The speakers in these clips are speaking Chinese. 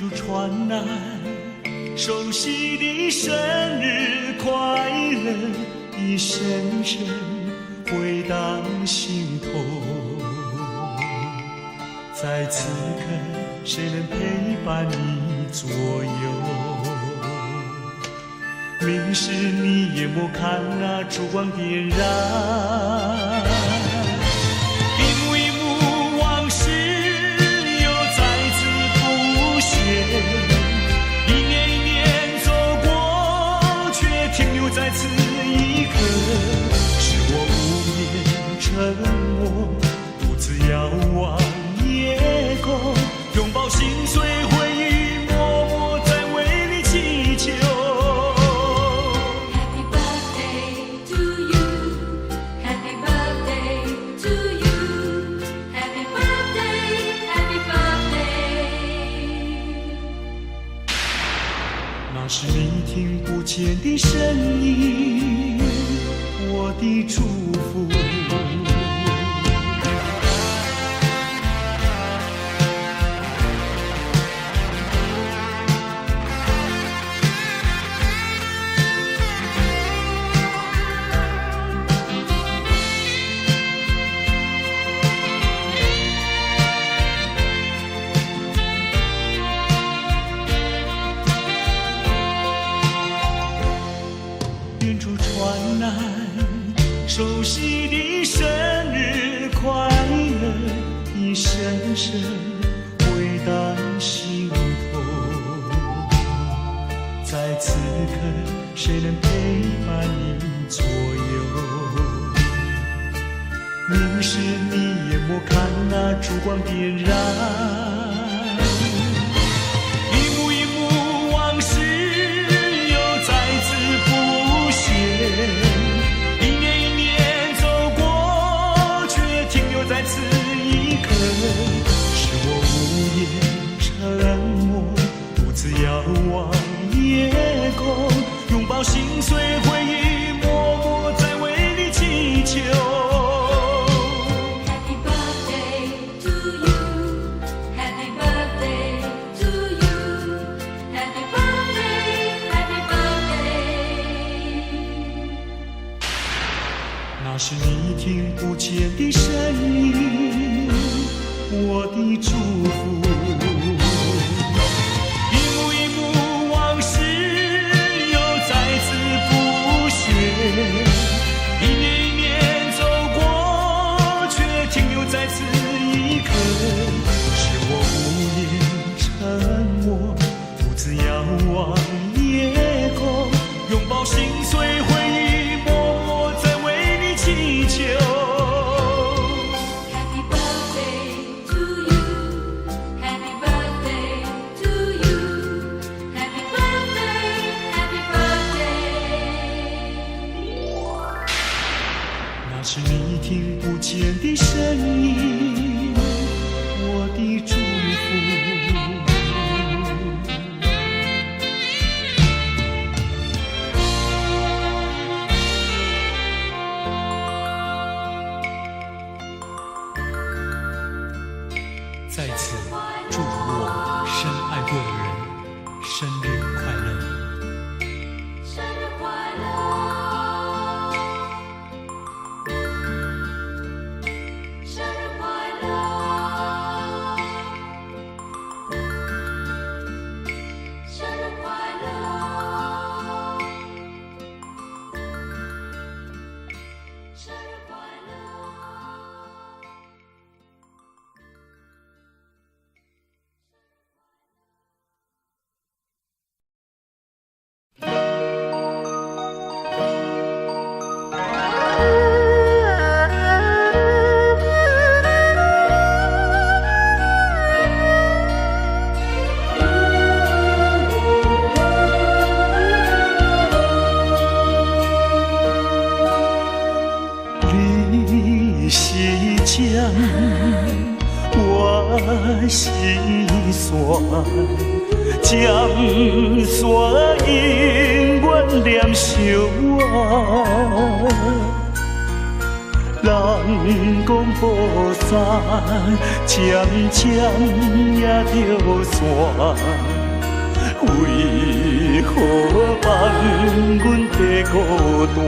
处传来熟悉的生日快乐，一声声回荡心头。在此刻，谁能陪伴你左右？明时你眼眸看那烛光点燃，一幕一幕往事又再次浮现，一年一年走过，却停留在此一刻。是我无言沉默，独自遥望夜空，拥抱心碎回忆，默默在为你祈求。那是你听不见的声音，我的祝福。远处传来熟悉的生日快乐，一声声回荡心头。在此刻，谁能陪伴你左右？明时你眼眸看那烛光点燃，一幕一幕往事又再次浮现，一年一年走过，却停留在此一刻。是我无言沉默，独自遥望夜空，拥抱心碎回忆，默默在为你祈求。那是你听不见的声音，我的祝福。一幕一幕往事又再次浮现，一年一年走过，却停留在此一刻。是我无言沉默，独自遥望夜空，拥抱心碎回忆，默默在为你祈求。Happy birthday to you, happy birthday to you, happy birthday, happy birthday。那是你听不见的声音，我的祝福。在此祝福我深爱过的人生日快乐。生日快乐，生日快乐，生日快乐，生日快乐。你是江，我是山，江山永远念相爱。人讲步山，渐渐也着山。为何放阮在孤单？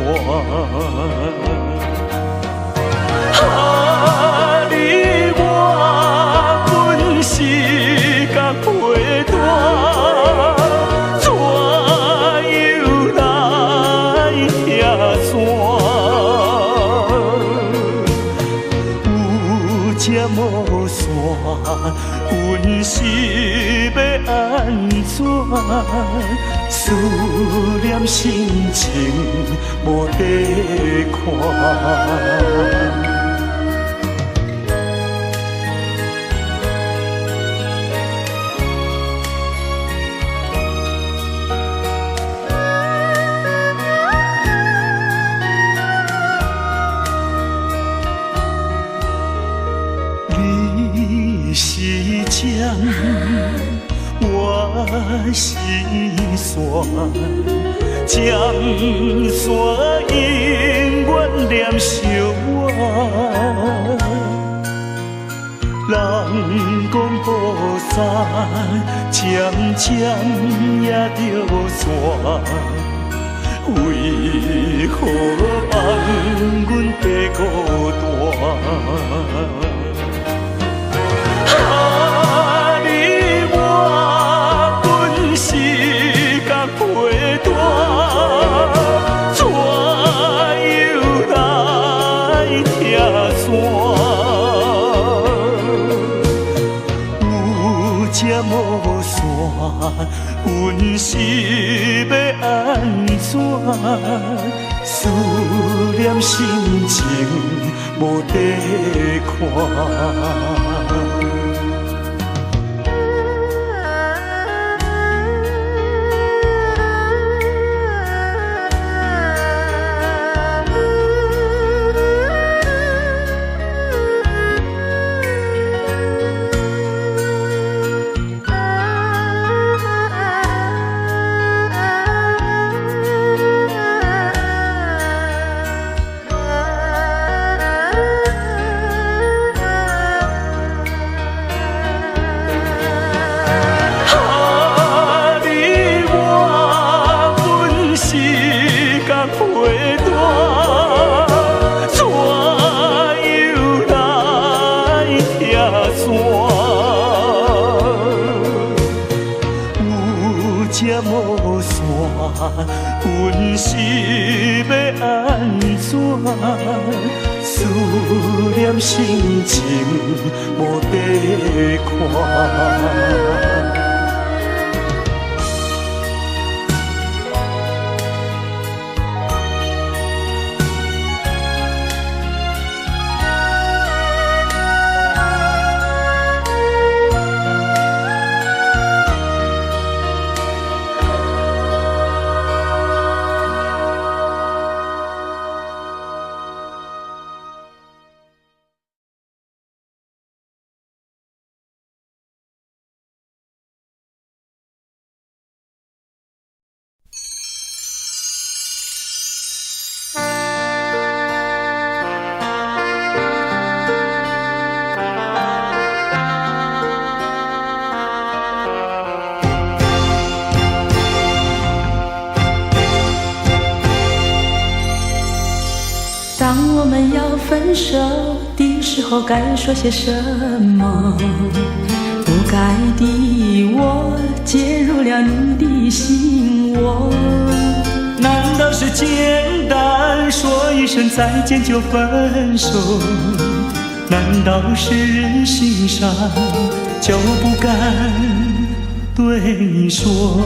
啊，你我本是甲陪伴，怎又来拆散？有这无线，阮是要安怎？思念心情无地看。我是线，将线永远连相偎。人讲雨伞，渐渐也着散。为何放阮在孤单？无线，阮是要安怎？思念心情无地看。这无线，阮是要安怎？思念心情无地看。当我们要分手的时候，该说些什么？不该的我介入了你的心窝。难道是简单说一声再见就分手？难道是人心上就不敢对你说？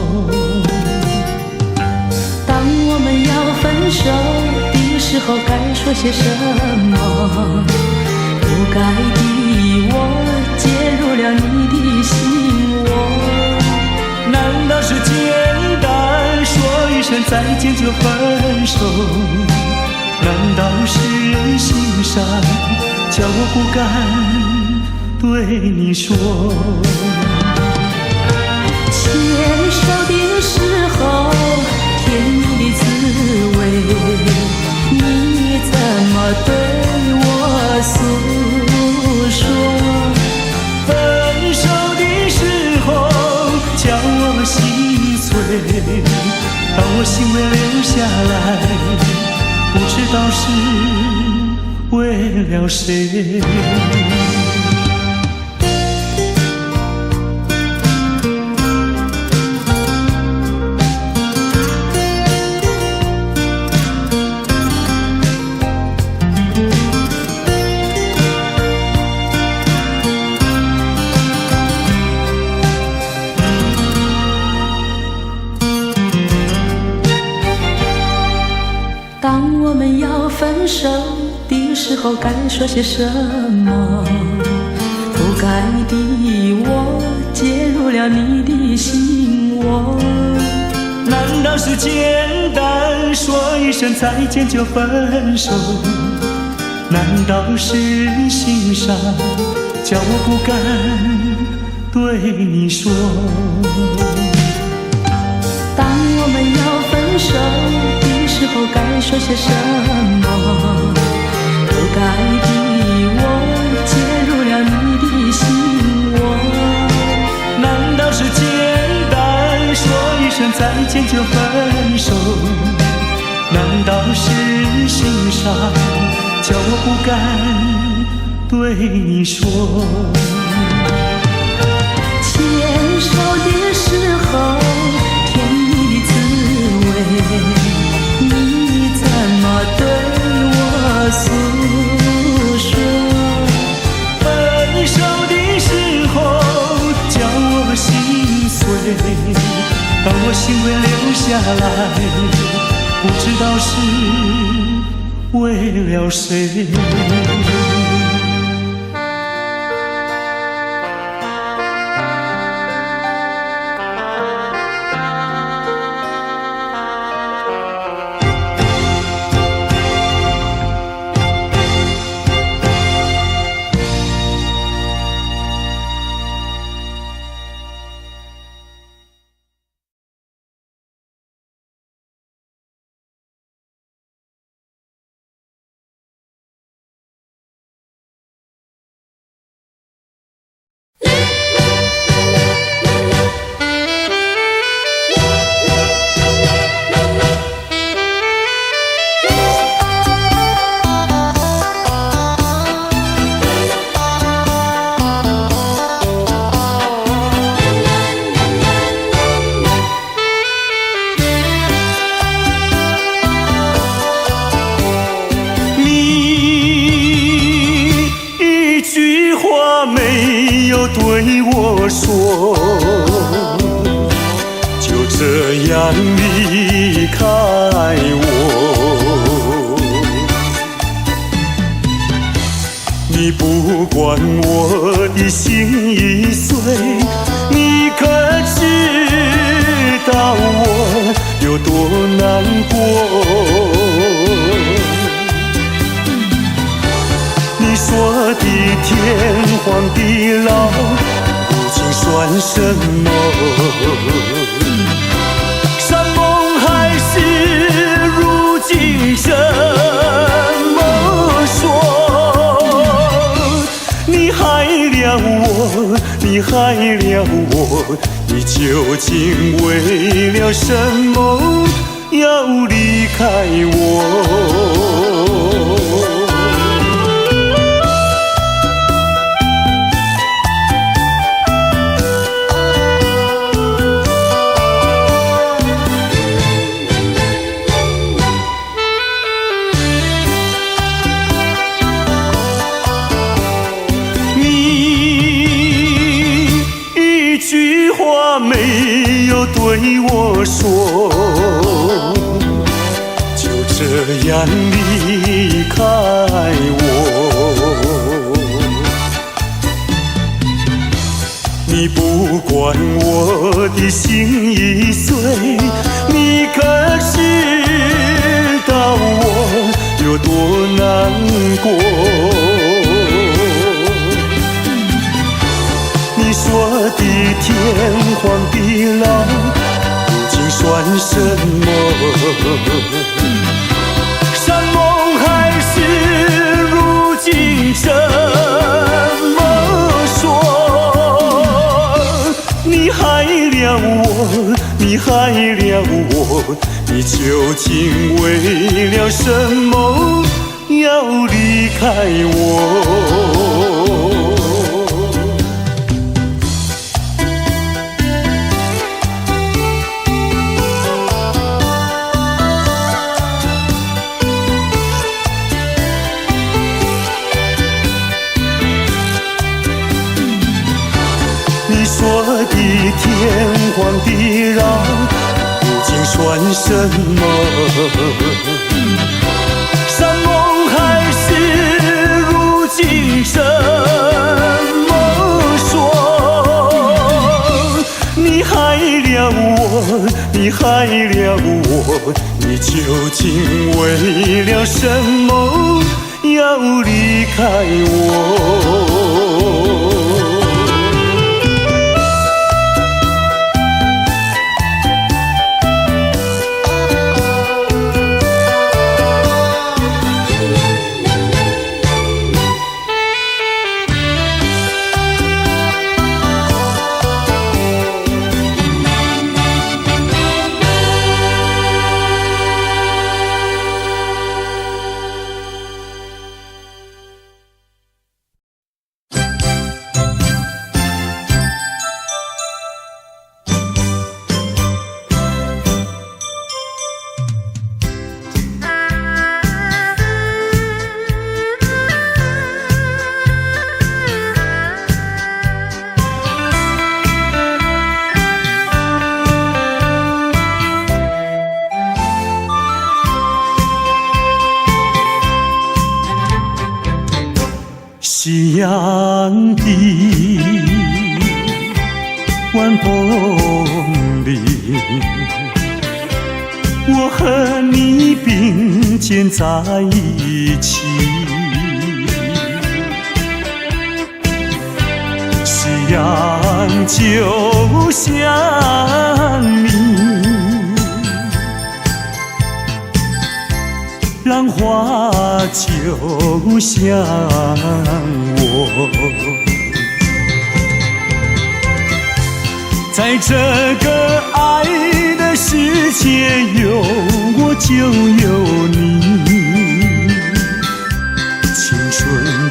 当我们要分手的时候，该说些什么？不该的我介入了你的心窝。难道是简单说一声再见就分手？难道是人心善叫我不敢对你说？牵手的时候甜蜜的滋味，你怎么对我诉说？分手的时候叫我心心会留下来，不知道是为了谁。当我们要分手的时候，该说些什么？不该的我介入了你的心窝。难道是简单说一声再见就分手？难道是心伤叫我不敢对你说？当我们要分手的时候，该说些什么？不该的我介入了你的心窝。难道是简单说一声再见就分手？难道是心伤叫我不敢对你说？牵手的时候甜蜜的滋味，你怎么对我诉说？分手的时候叫我心碎，当我心会留下来，不知道是为了谁。对我说，就这样离开我。你不管我的心已碎，你可知道我有多难过？你说的天荒地老，如今算什么？山盟海誓，如今怎么说？你害了我，你害了我，你究竟为了什么要离开我？没有对我说，就这样离开我。你不管我的心已碎，你可知道我有多难过？你说的天荒地老，如今算什么？山盟海誓，如今怎么说？你害了我，你害了我，你究竟为了什么要离开我？你说的天荒地老，如今算什么？山盟海誓，如今怎么说？你害了我，你害了我，你究竟为了什么要离开我？夕阳的晚风里，我和你并肩在一起。夕阳就像你，浪花就像我，在这个爱的世界，有我就有你。青春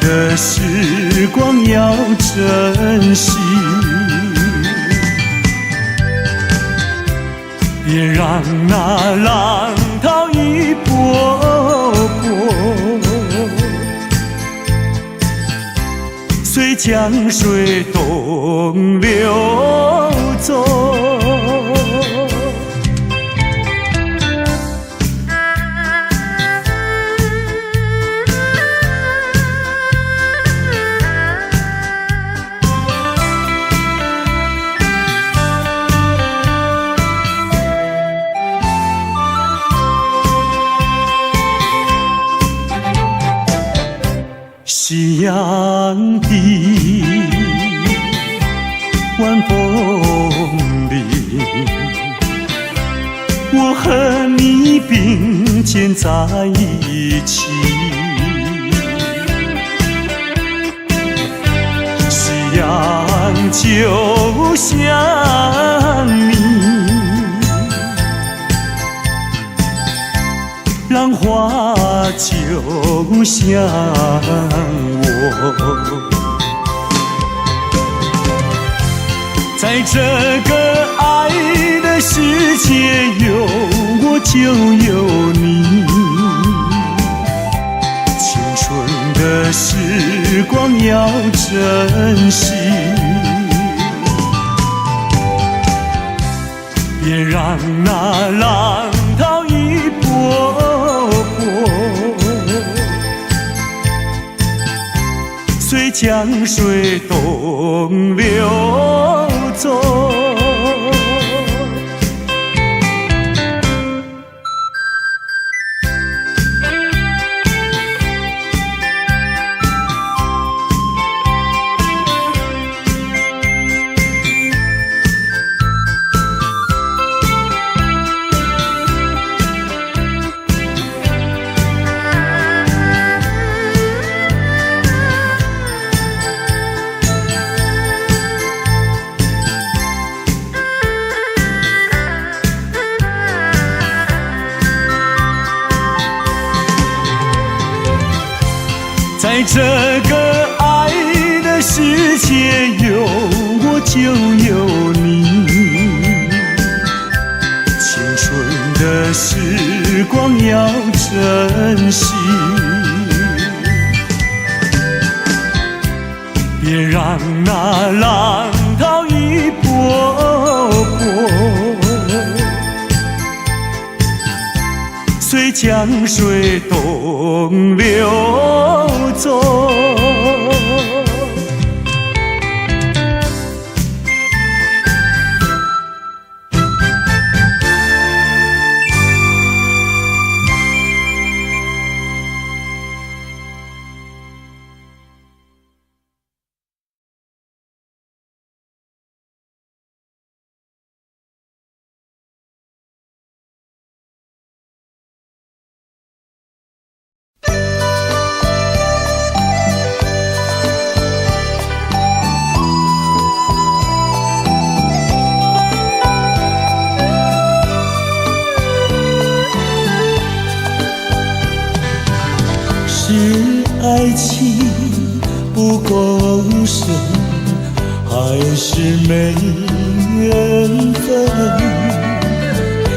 的时光要珍惜，别让那浪涛一波波随江水东流走。夕阳的晚风里，我和你并肩在一起。夕阳就像你，浪花就像我，在这个爱的世界，有我就有你。青春的时光要珍惜，别让那浪涛一波波随江水东流走。在这个爱的世界，有我就有你。青春的时光要珍惜，别让那浪涛一波波随江水东流走。爱情不够深，还是没缘分？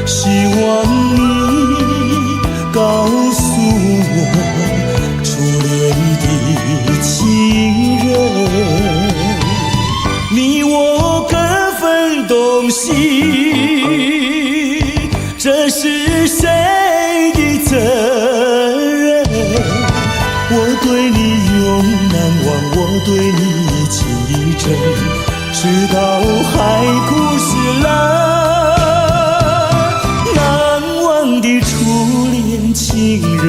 希望你告诉我初恋的情人，你我各分东西，这是谁的责任？我对你永难忘，我对你情意真，直到海枯石烂，难忘的初恋情人。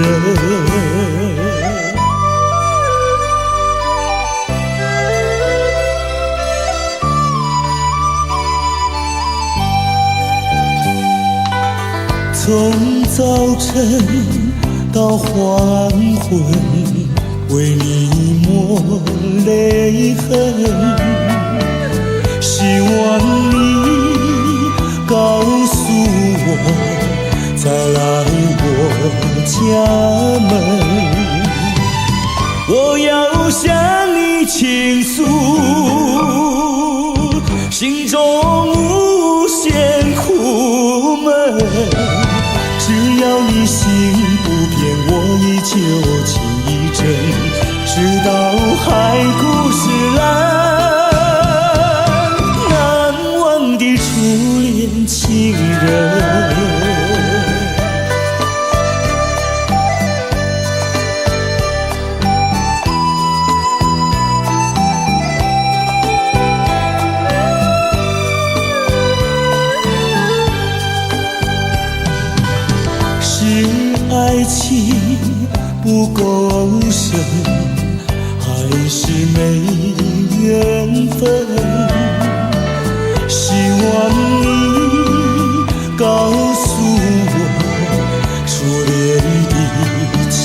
从早晨到黄昏，为你抹泪痕，希望你告诉我再来我家门，我要向你倾诉心中无限苦闷，只要你心不变，我依旧情意真，直到海枯石烂，难忘的初恋情人。爱情不够深，还是没缘分，希望你告诉我初恋的情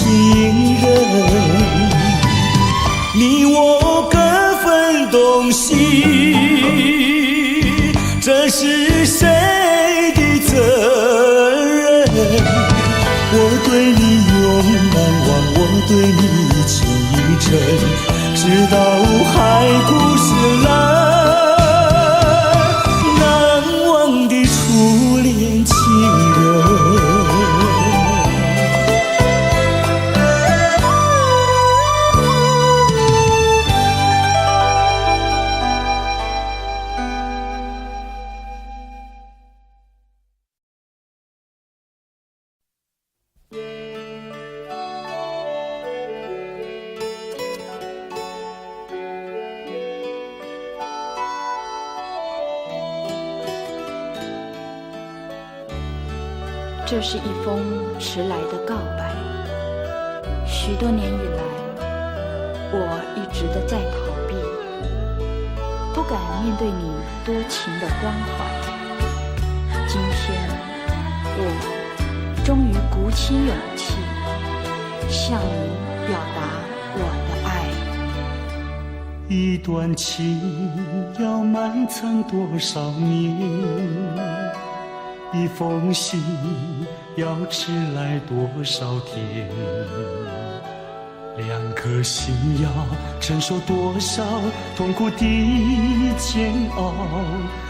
人，你我各分东西，这是谁的责任？我对你永难忘，我对你情意真，直到海枯石烂，难忘的初恋情人。这是一封迟来的告白。许多年以来，我一直的在逃避，不敢面对你多情的关怀。今天，我终于鼓起勇气，向你表达我的爱。一段情要埋藏多少年？一封信要迟来多少天？两颗心要承受多少痛苦的煎熬，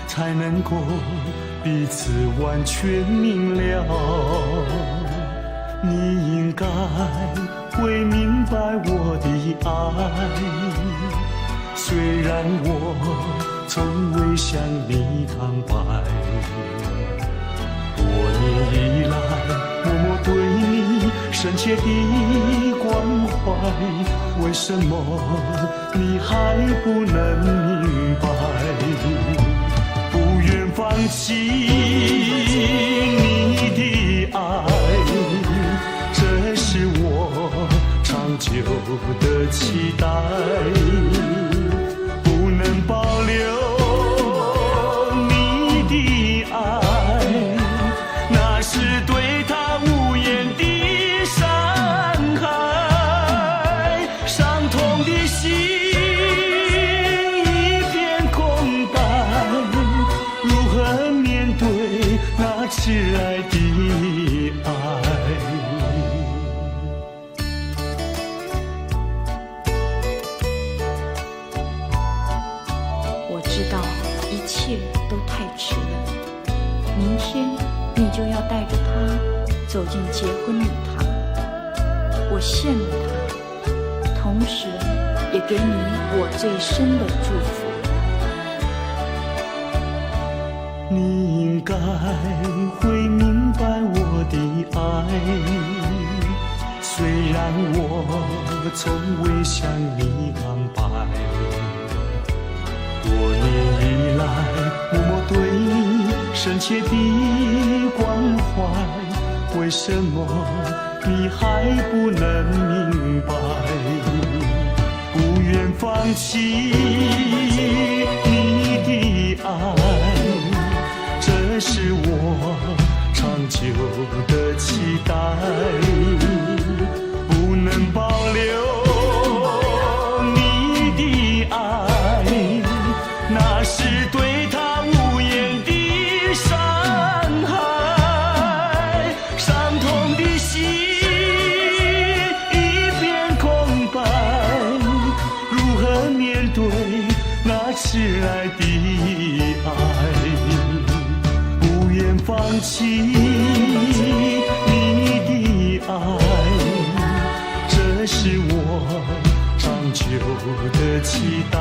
才能够彼此完全明了？你应该会明白我的爱，虽然我从未向你坦白。多年以来，默默对你深切的关怀，为什么你还不能明白？不愿放弃你的爱，这是我长久的期待。不能保留你的爱，那是对他无言的伤害。伤痛的心一片空白，如何面对那迟来的爱？我知道一切都太迟了，明天你就要带着他走进结婚礼堂，我羡慕他，同时也给你我最深的祝福。你应该会明白我的爱，虽然我从未向你坦白。多年以来，默默对你深切的关怀，为什么你还不能明白？不愿放弃你的爱，这是我长久的期待。不能保留你的爱，那是对他无言的伤害。伤痛的心一片空白，如何面对那迟来的爱？不愿放弃你的爱，这是我长久的期待。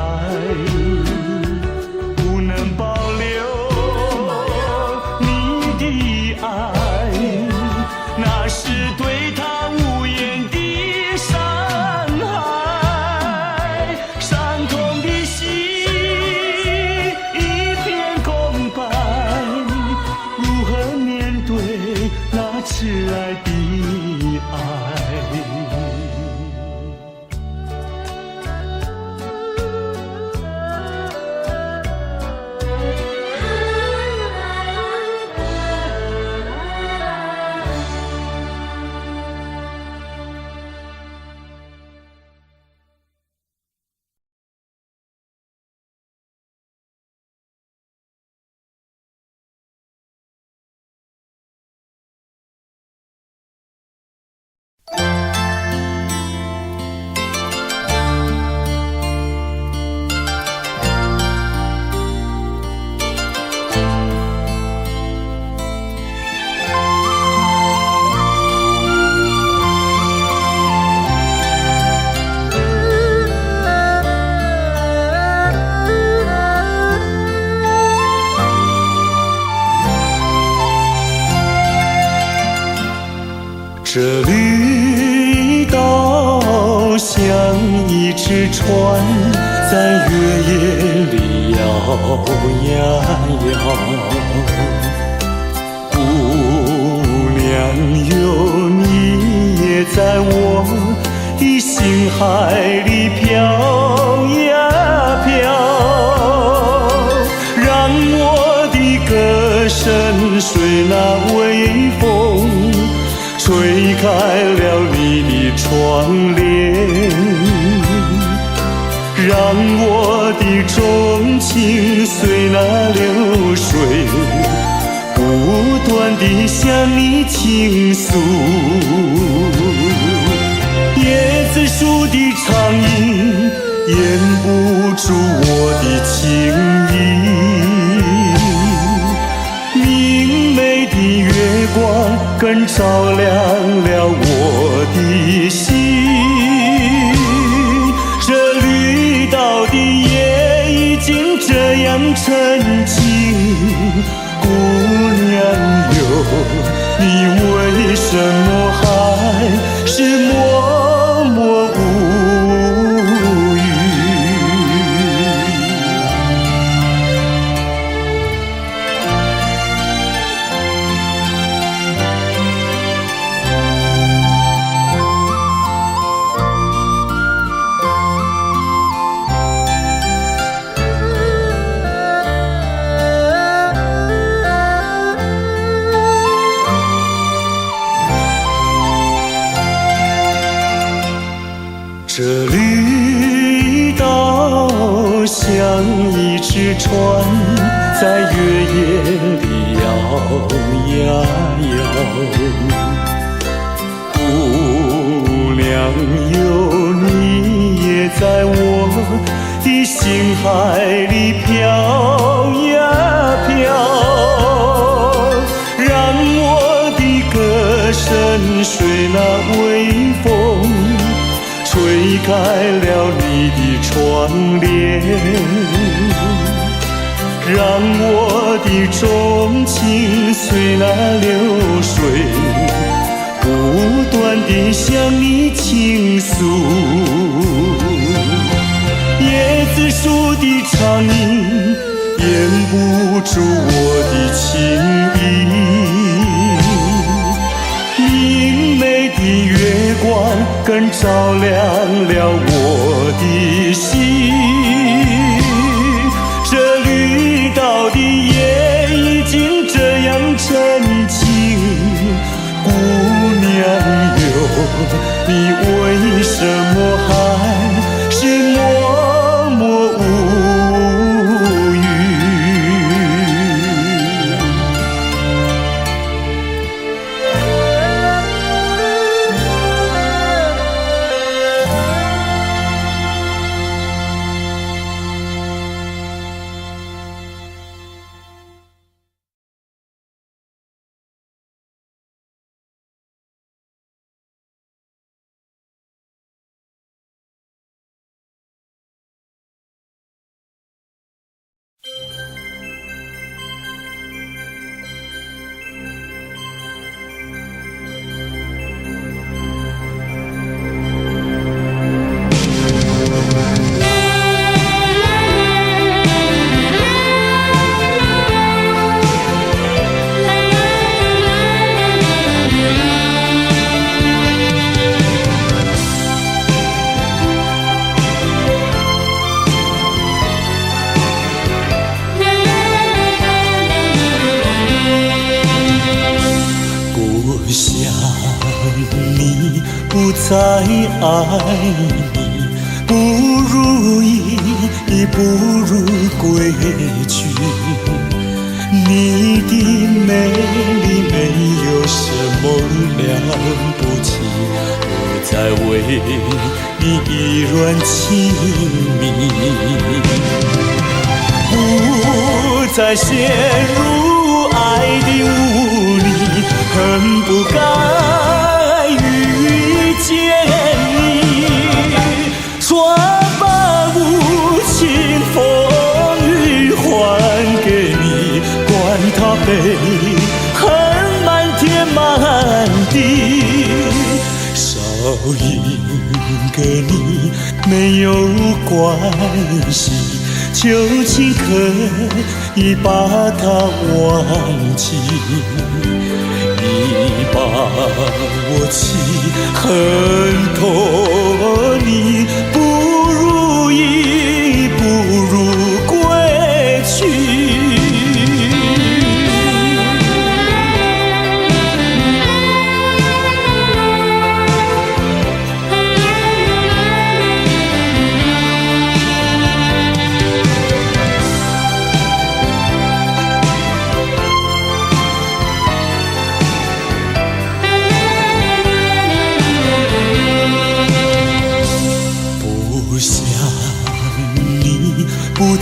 不能保留你的爱，那是对他无言的伤害。伤痛的心一片空白，如何面对那迟来的爱？这绿岛像一只船，在月夜里摇呀摇。姑娘哟，你也在我的心海里飘呀飘，让我的歌声随那微风吹开了你的窗帘，让我的钟情随那流水不断地向你倾诉。也子树的长影掩不住我的情意，明媚的月光更照亮了我的心。这绿岛的夜已经这样沉静，姑娘哟，你为什么还是默默无语？这绿岛像一只船，在月夜里摇呀摇。姑娘哟，你也在我的心海里飘呀飘，让我的歌声随那微风吹开了你的窗帘，让我的钟情随那流水不断地向你倾诉。叶子树的长影掩不住我的情意，明媚的月光更照亮了我的心。这绿岛的夜已经这样沉静，姑娘哟，你为什么还是默默无语？不再爱你，不如意，不如归去。你的美丽没有什么了不起，我在为你依然亲密，不再陷入爱的雾里，恨不该遇见你，说把无情风雨还给你，管他悲恨满天满地，少赢跟你没有关系，就请可以把它忘记。你把我气恨透，你不如意，不如归去。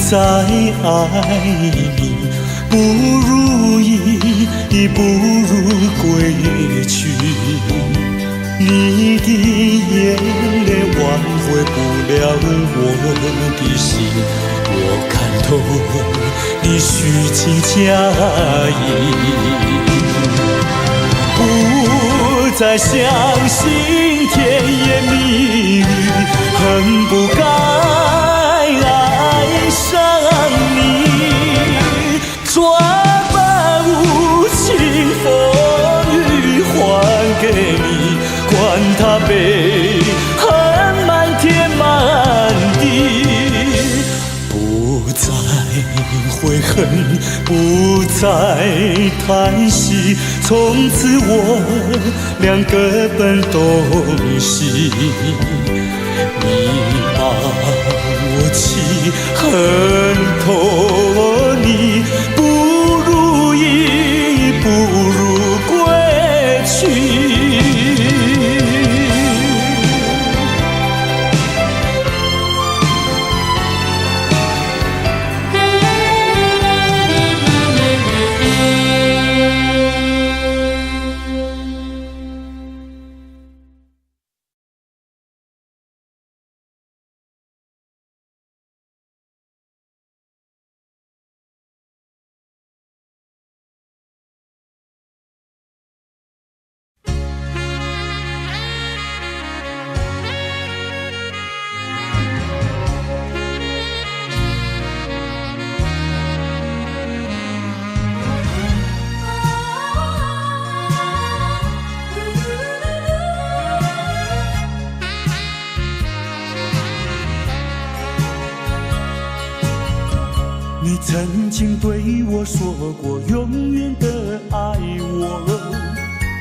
再爱你，不如意，不如归去。你的眼泪挽回不了我的心，我看透你虚情假意，不再相信甜言蜜语，恨不该爱上你，转把无情风雨还给你，管他悲恨满天满地，不再悔恨，不再叹息，从此我俩各奔东西。你把我气，恨透你，不如意，不如归去。你曾经对我说过永远的爱我，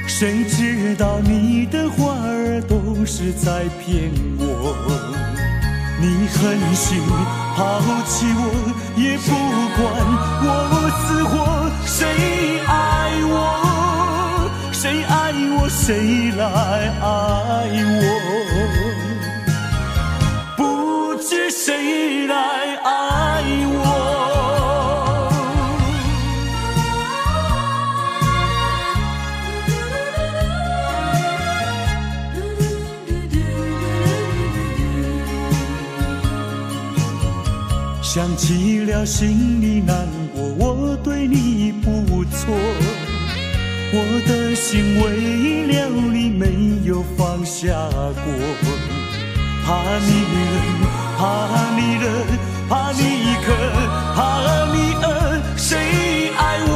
谁知道你的话儿都是在骗我。你狠心抛弃我，也不管我死活，谁爱我，谁爱我，谁来爱我，不知谁来爱我。想起了心里难过，我对你不错，我的心为了你没有放下过，怕你冷，怕你热，怕你渴，怕你饿，谁爱我，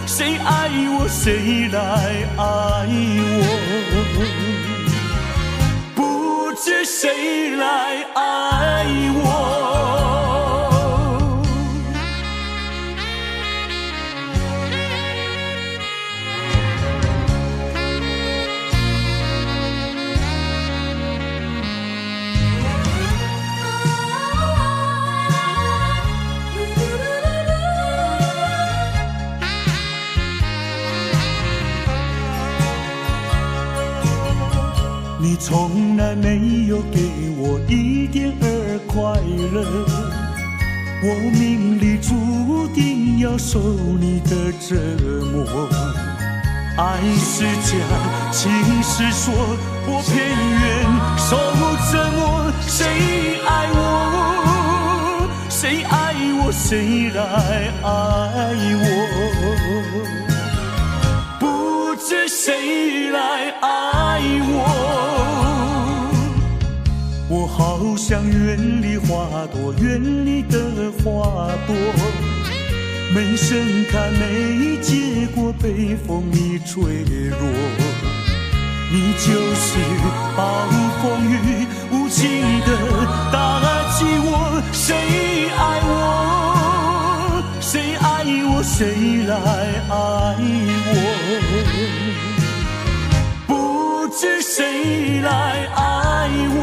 谁爱我，谁来爱我，不知谁来爱我。你从来没有给我一点儿快乐，我命里注定要受你的折磨。爱是假，情是说，我偏愿受折磨。谁爱我，谁爱我，谁来爱我，不知谁来爱我。我好想远离花朵，远离的花朵，没盛开，没结果，被风你吹落。你就是暴风雨无情的打击我，谁爱我，谁爱我，谁来爱我，不知谁来爱我。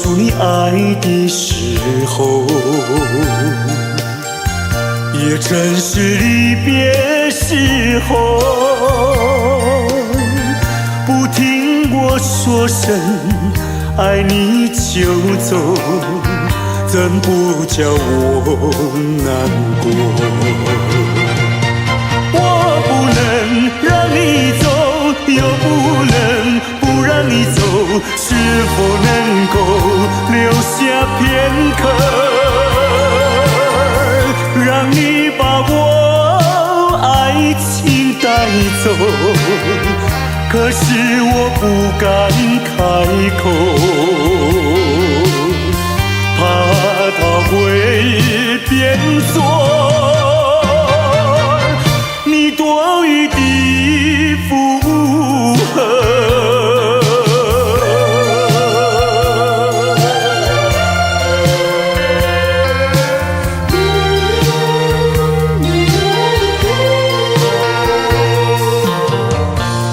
诉你爱的时候，也正是离别时候。不听我说声爱你就走，怎不叫我难过？我不能让你走，又不能不让你走，是否能够留下片刻，让你把我爱情带走？可是我不敢开口，怕它会变作你多余的负荷。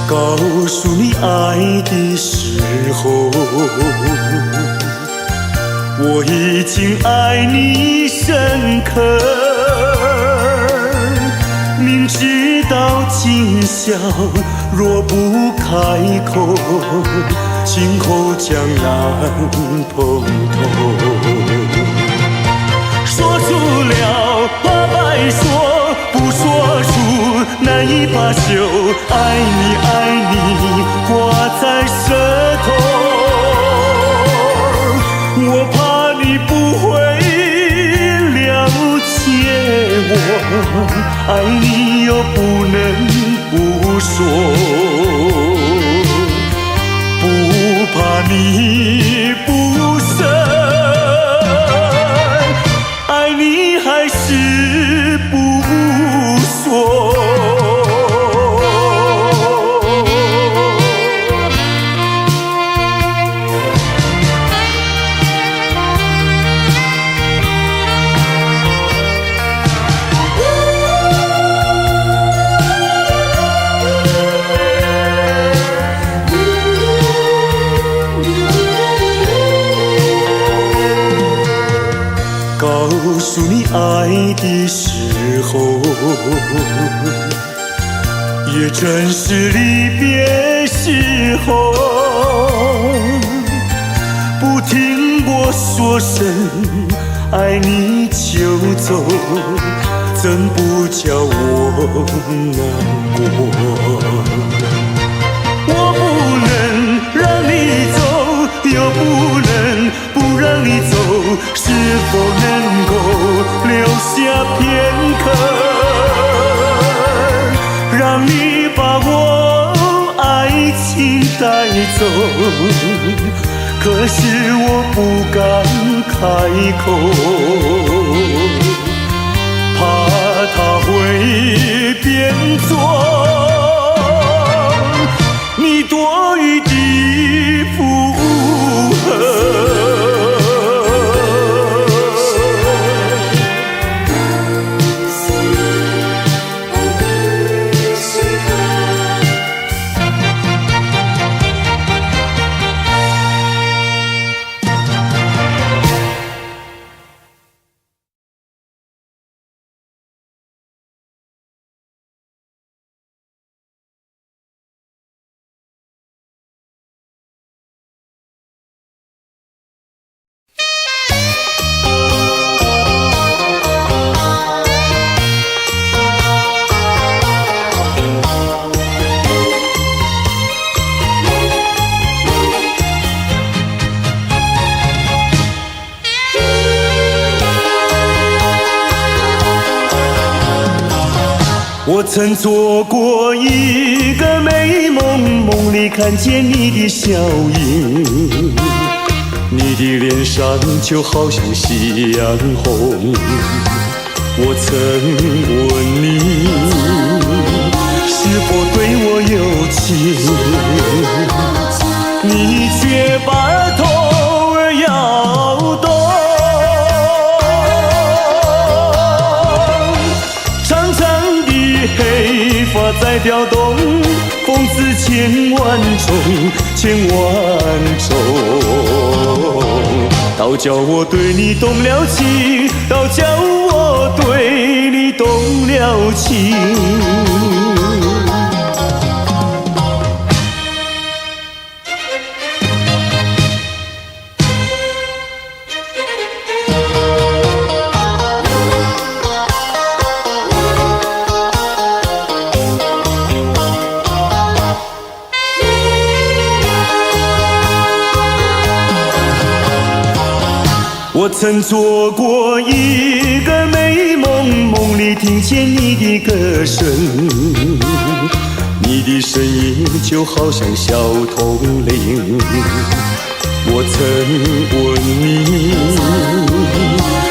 告诉你爱的时候，我已经爱你深刻，明知道今宵若不开口，今后将难碰头。说出了话白说，不说出难以罢休。爱你爱你挂在舌头，我怕你不会了解我，爱你又不能不说，不怕你不舍，爱你还是不说。告诉你爱的时候，也正是离别时候。不听我说声爱你就走，怎不叫我难过？我不能让你走，又不能不让你走，是否能够留下片刻，让你把我爱情带走？可是我不敢开口，怕它会变作你多余的负荷。我曾做过一个美梦，梦里看见你的笑影，你的脸上就好像夕阳红。我曾问你是否对我有情，你却把头儿摇动。长长的黑法再调动，风似千万种，千万种。倒叫我对你动了情，倒叫我对你动了情。我曾做过一个美梦，梦里听见你的歌声，你的声音就好像小铜铃。我曾问你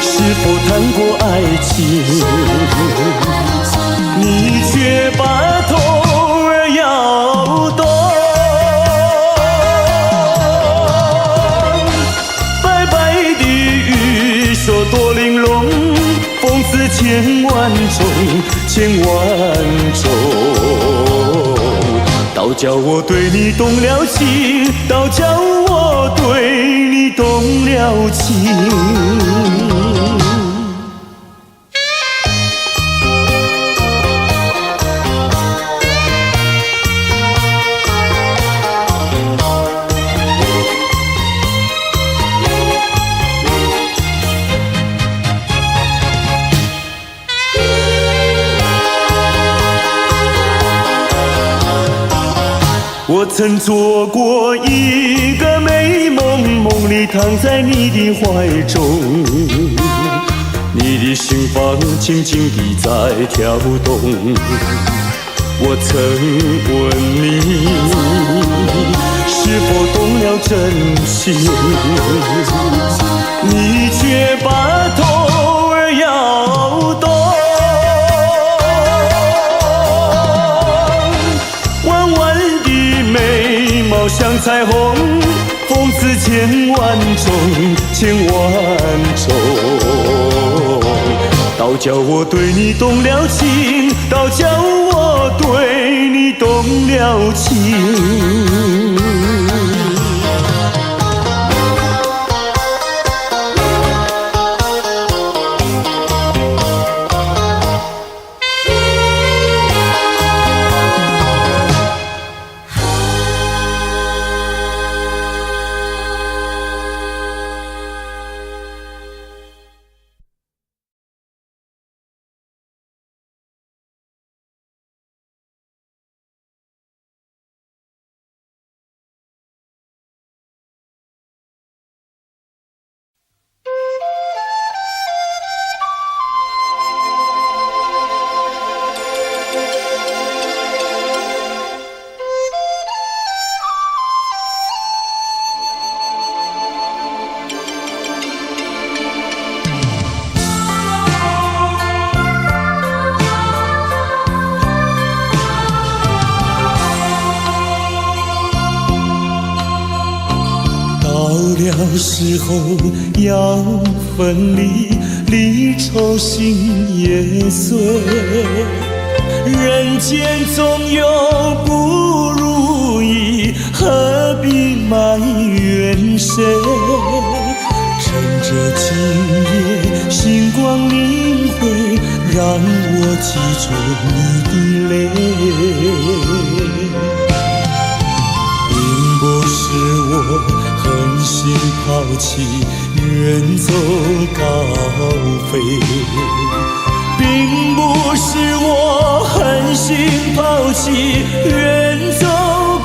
是否谈过爱情，你却把头儿摇动。说多玲珑，风似千万种，千万种。倒叫我对你动了情，倒叫我对你动了情。我曾做过一个美梦，梦里躺在你的怀中，你的心房轻轻地在跳动。我曾问你是否动了真情，你却把头儿摇动。像彩虹，风似千万种，千万种。倒叫我对你动了情，倒叫我对你动了情。到时候要分离，离愁心也碎。人间总有不如意，何必埋怨谁？趁着今夜星光明辉，让我记住你的泪。并不是我狠心抛弃，远走高飞，并不是我狠心抛弃，远走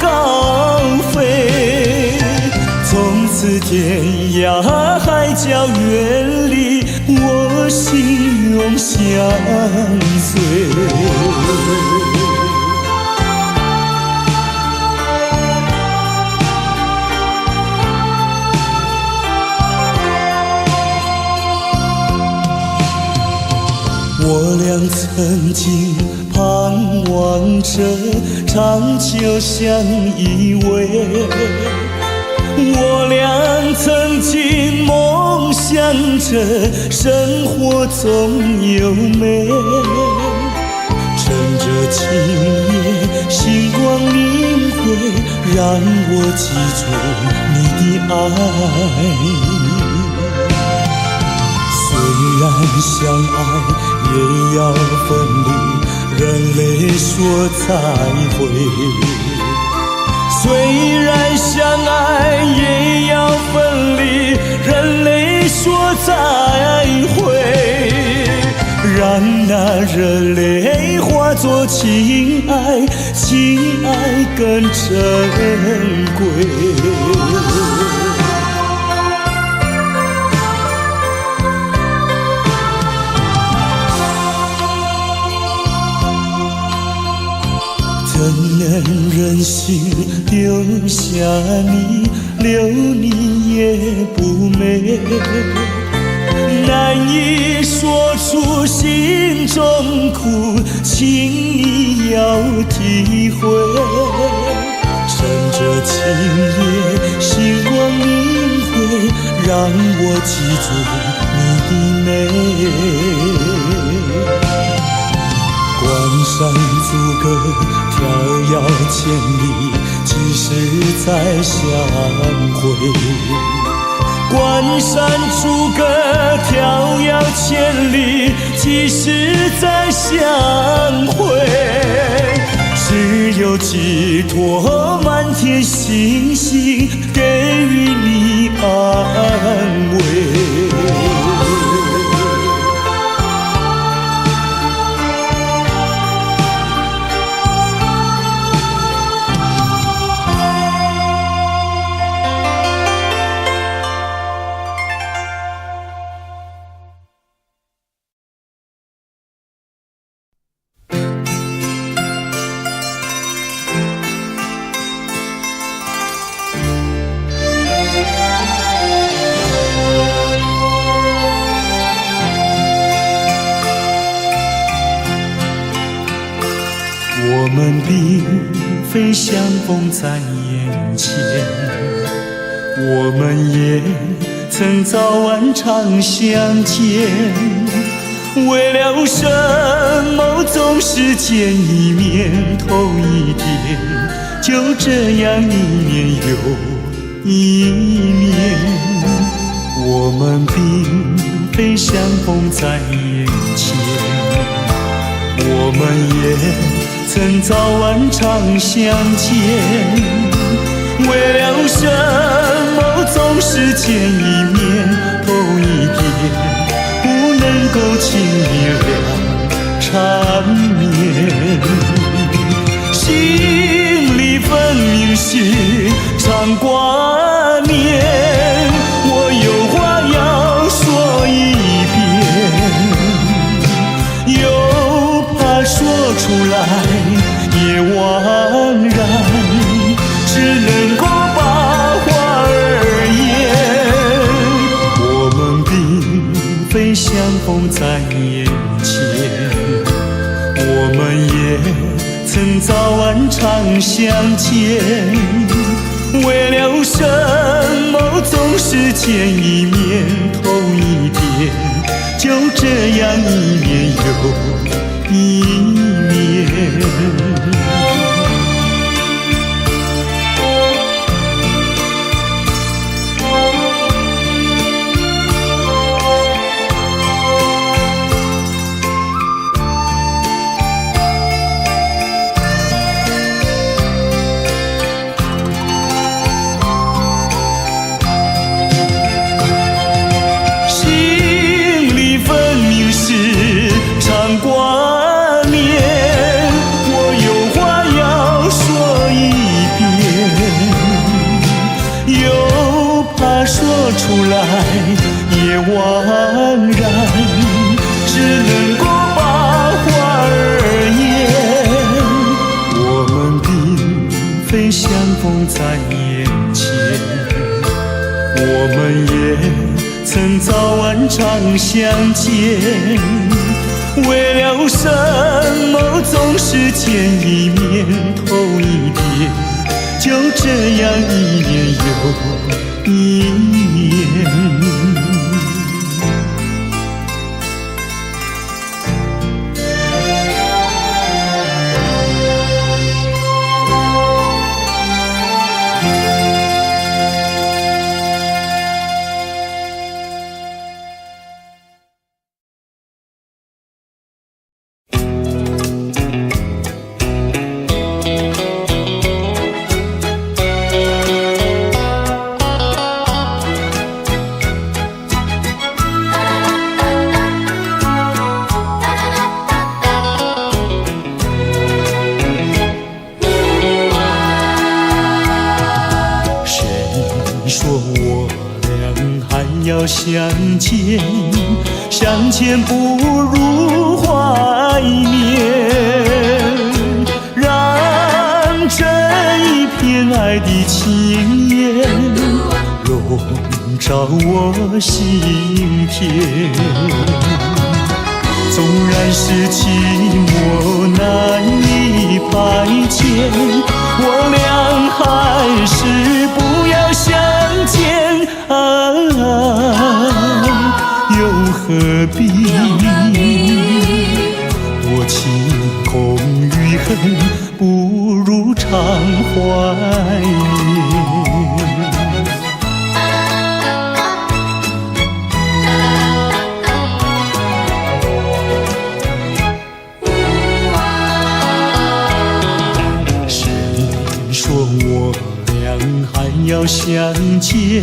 高飞。从此天涯海角远离，我心永相随。我俩曾经盼望着长久相依偎，我俩曾经梦想着生活总有美，趁着今让我记住你的爱。虽然相爱也要分离，人类说再会。虽然相爱也要分离，人类说再会。让那热泪化作情爱，情爱更珍贵。怎能忍心丢下你，留你也不美。难以说出心中苦，请你要体会。趁着今夜星光明辉，让我记住你的美。关山阻隔，迢遥千里，几时再相会？关山阻隔，迢遥千里，几时再相会？只有寄托满天星星，给予你安慰。我们并非相逢在眼前，我们也曾早晚常相见。为了什么总是见一面头一点，就这样一年又一年。我们并非相逢在眼前，我们也曾早晚常相见。为了什么总是见一面头一点，不能够轻易了缠绵。心里分明是常挂念，我有话要说一遍，又怕说出来也枉然，只能够把话儿言。我们并非相逢在眼前，我们也曾早晚常相见。为了什么总是见一面头一点，就这样一年又一年。出来也枉然，只能够把话儿言。我们并非相逢在眼前，我们也曾早晚常相见。为了什么总是见一面头一点，就这样一年又一年。要相见，相见不如怀念，让这一片爱的情缘笼罩我心田。纵然是寂寞难以排遣，我俩还是不要相见啊，又何必多情空余恨，不如常怀念。要相见，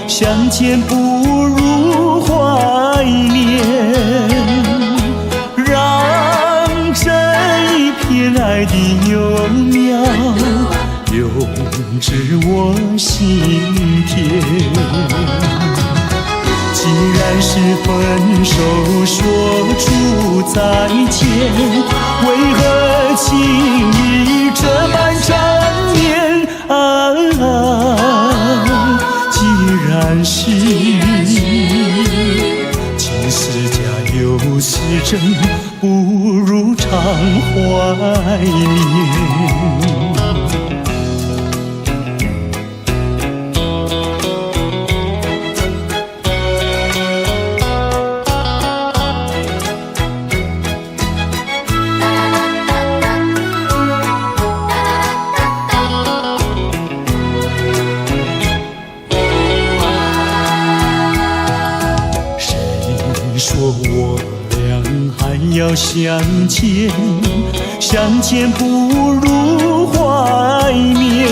相见不如怀念，让这一片爱的幼苗永植我心田。既然是分手说出再见，为何情意这般缠绵啊？既然是情是假又是真，不如常怀念。说我俩还要相见，相见不如怀念，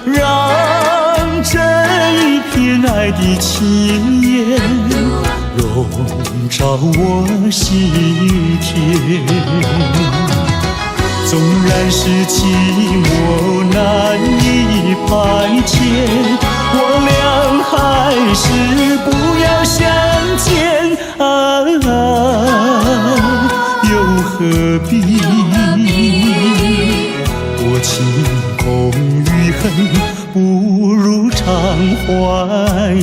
让这一片爱的情缘笼罩我心田。纵然是寂寞难以排遣，我俩还是不要相见啊，又何必多情空余恨，不如常怀念。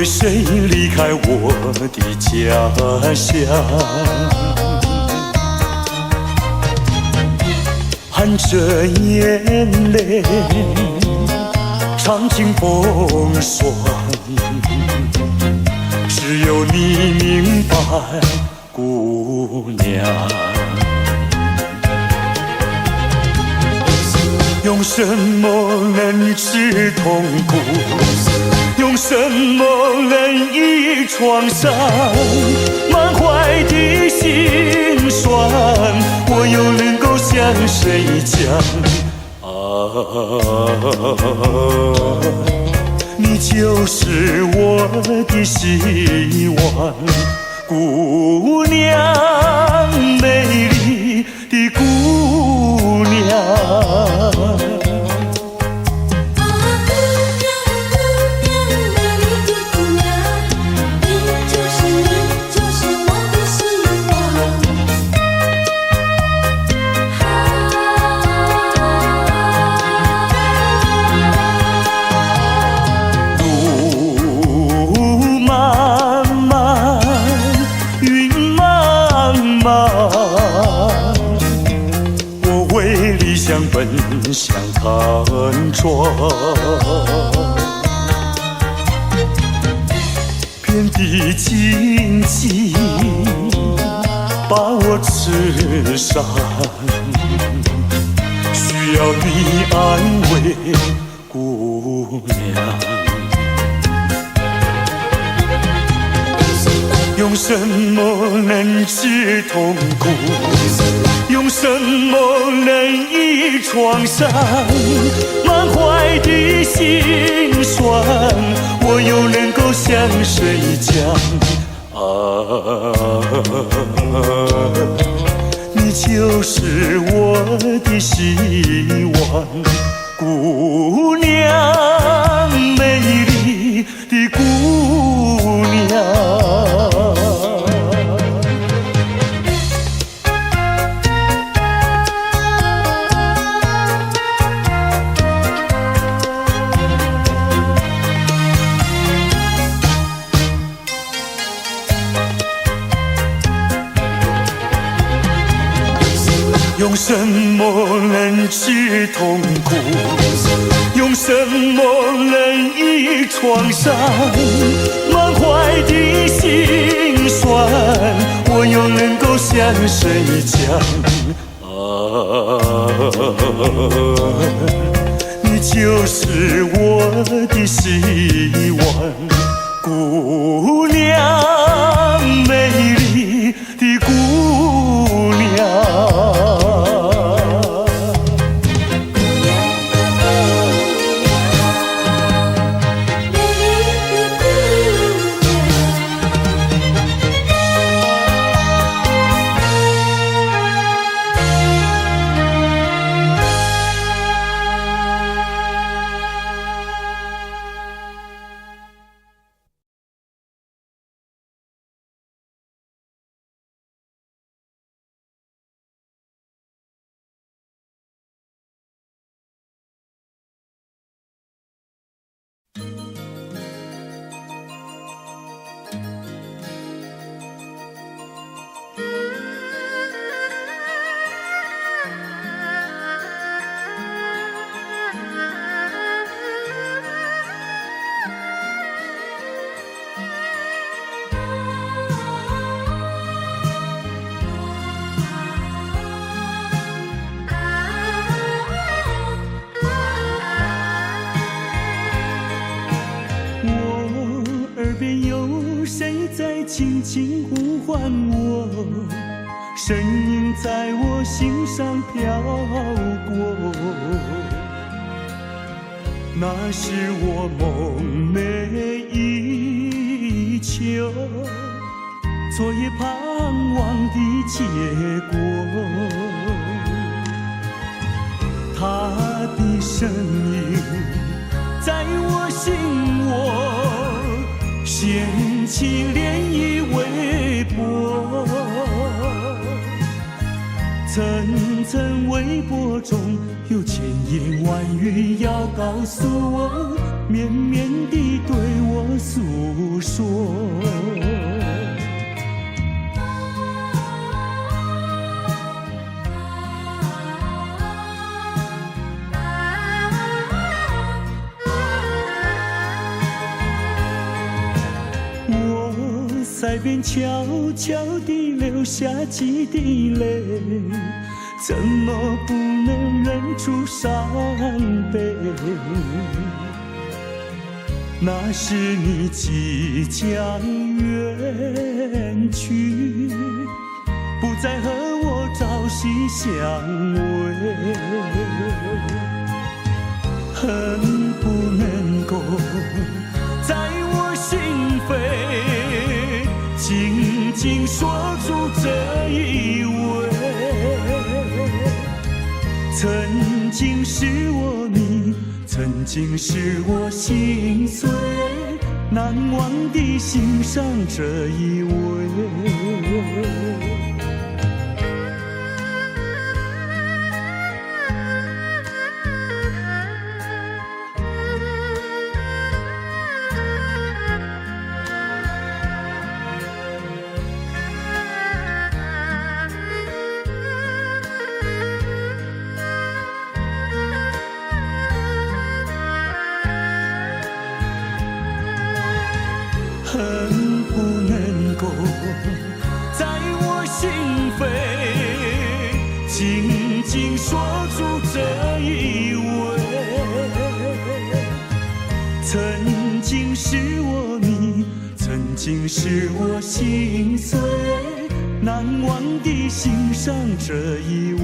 谁离开我的家乡？含着眼泪，尝尽风霜，只有你明白，姑娘。用什么能治痛苦？用什么能医创伤？满怀的心酸，我又能够向谁讲？你就是我的希望，姑娘，美丽的姑娘。霜，遍地荆棘把我刺伤，需要你安慰，姑娘。用什么能治痛苦？用什么能医创伤？满怀的心酸，我又能够向谁讲？你就是我的希望，姑娘，美丽的姑娘。用什么能治痛苦？用什么能医创伤？满怀的心酸，我又能够向谁讲？你就是我的希望，姑娘，美丽的姑娘。轻轻呼唤我，声音在我心上飘过，那是我梦寐以求，昨夜盼望的结果。他的声音在我心窝，掀起涟漪微波，层层微波中有千言万语要告诉我，绵绵地对我诉说。在边悄悄地流下几滴泪，怎么不能忍住伤悲？那是你即将远去，不再和我朝夕相偎，恨不能够在我心扉紧紧锁住这一吻，曾经是我迷，曾经是我心碎，难忘地欣赏这一位。在我心扉，紧紧锁住这一位。曾经是我迷，曾经是我心碎，难忘地欣赏这一位。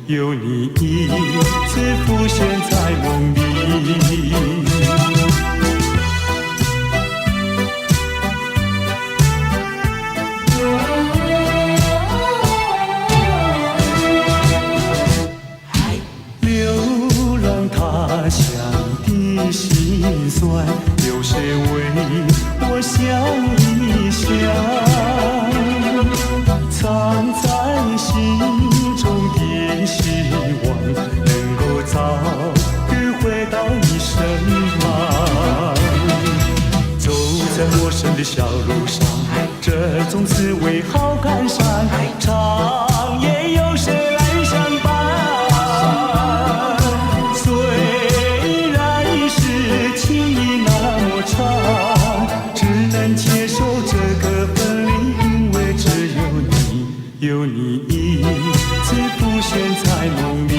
有你一次浮现在梦里。流浪他乡的辛酸，有谁为我想一想？藏在心中的希望，能够早日回到你身旁。走在陌生的小路上，这种滋味好感伤。长夜有谁来相伴？虽然是情意那么长，只能接受这个分离，因为只有你，有你一次浮现在梦里。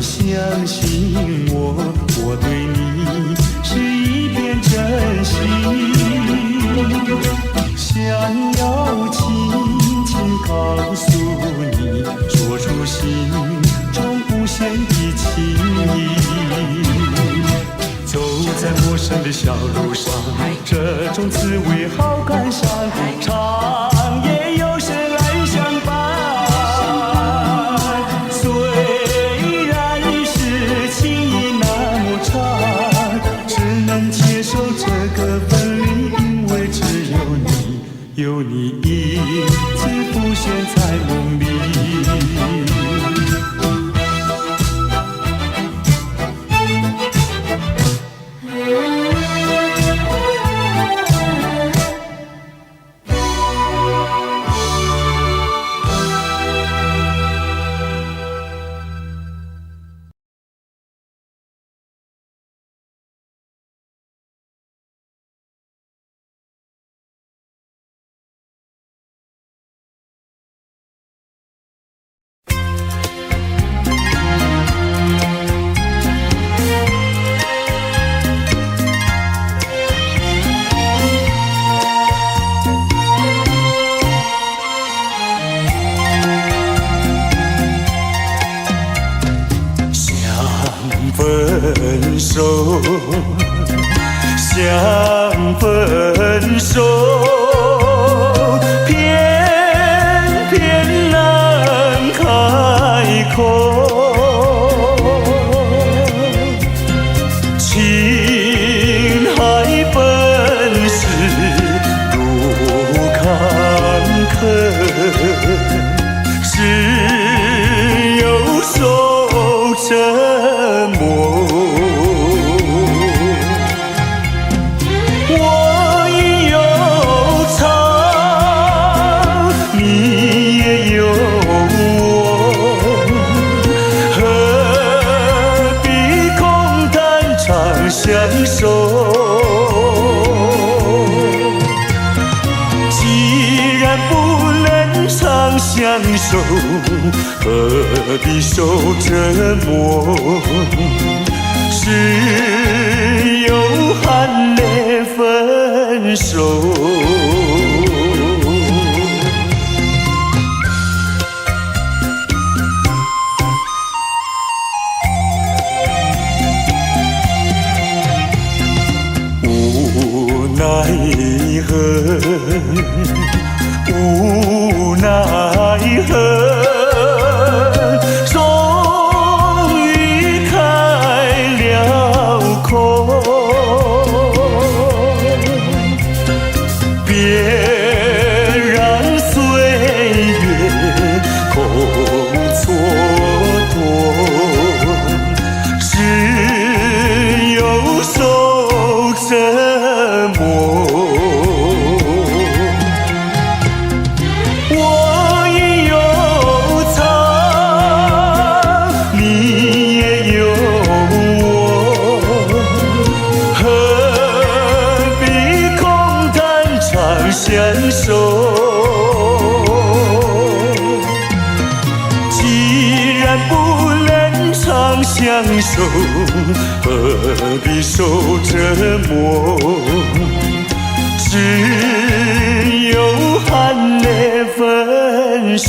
相信我，我对你是一片真心，想要轻轻告诉你，说出心中无限的情意。走在陌生的小路上，这种滋味好感伤。长夜有谁来相伴？接受这个分离，因为只有你，有你一次浮现在梦里。分手，想分手，偏偏难开口。情海本是路坎坷，只有受折磨。我已有伤，你也有我，何必空谈长相守？既然不能长相守，何必受折磨？只有含泪分手。无奈何，无奈何。相守，既然不能长相守，何必受折磨？只有含泪分手。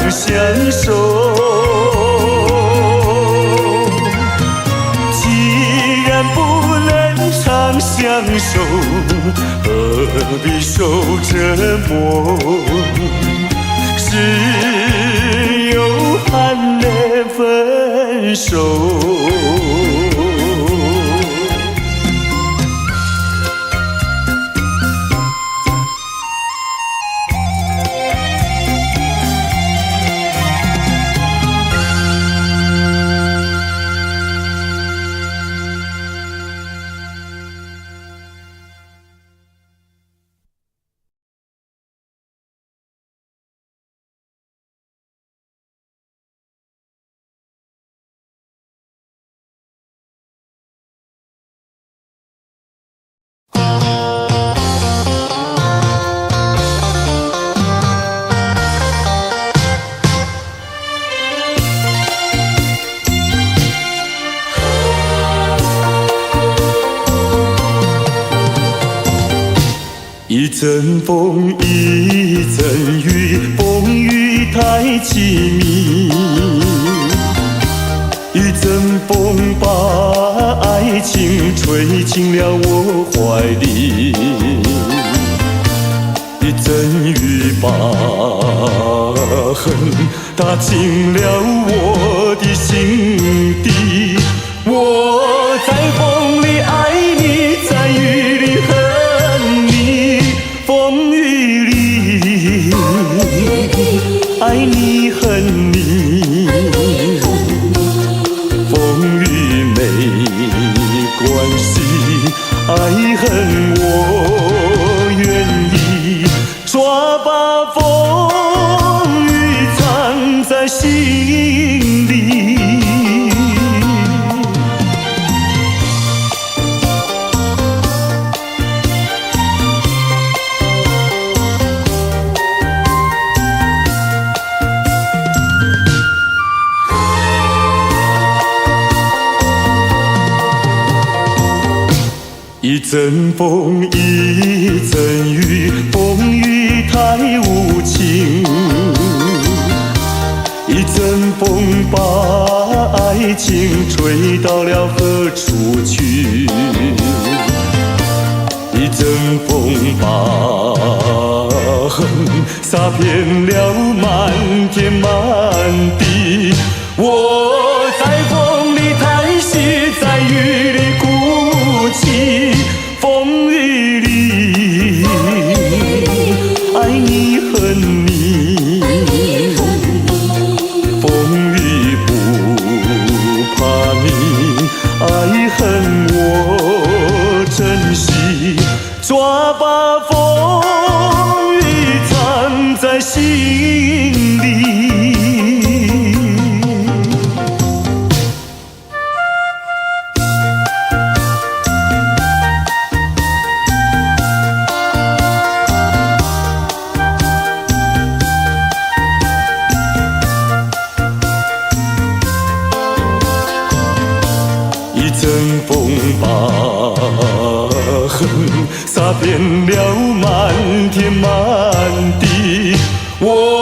相守，既然不能长相守，何必受折磨？只有含泪分手。一阵风，一阵雨，风雨太凄迷。一阵风把爱情吹进了我怀里，一阵雨把恨打进了我的心底。我在风里爱你，在雨里恨你，风雨里爱你恨你，风雨没关系，爱恨我愿意，抓把风雨藏在心里。一阵风，一阵雨，风雨太无情。一阵风把爱情吹到了何处去？一阵风把恨洒遍了满天满地。我在风里叹息，在雨里哭泣，风雨里爱你恨你，风雨不怕你，爱恨我珍惜，抓把风雨藏在心里。一阵风把恨洒遍了满天满地。我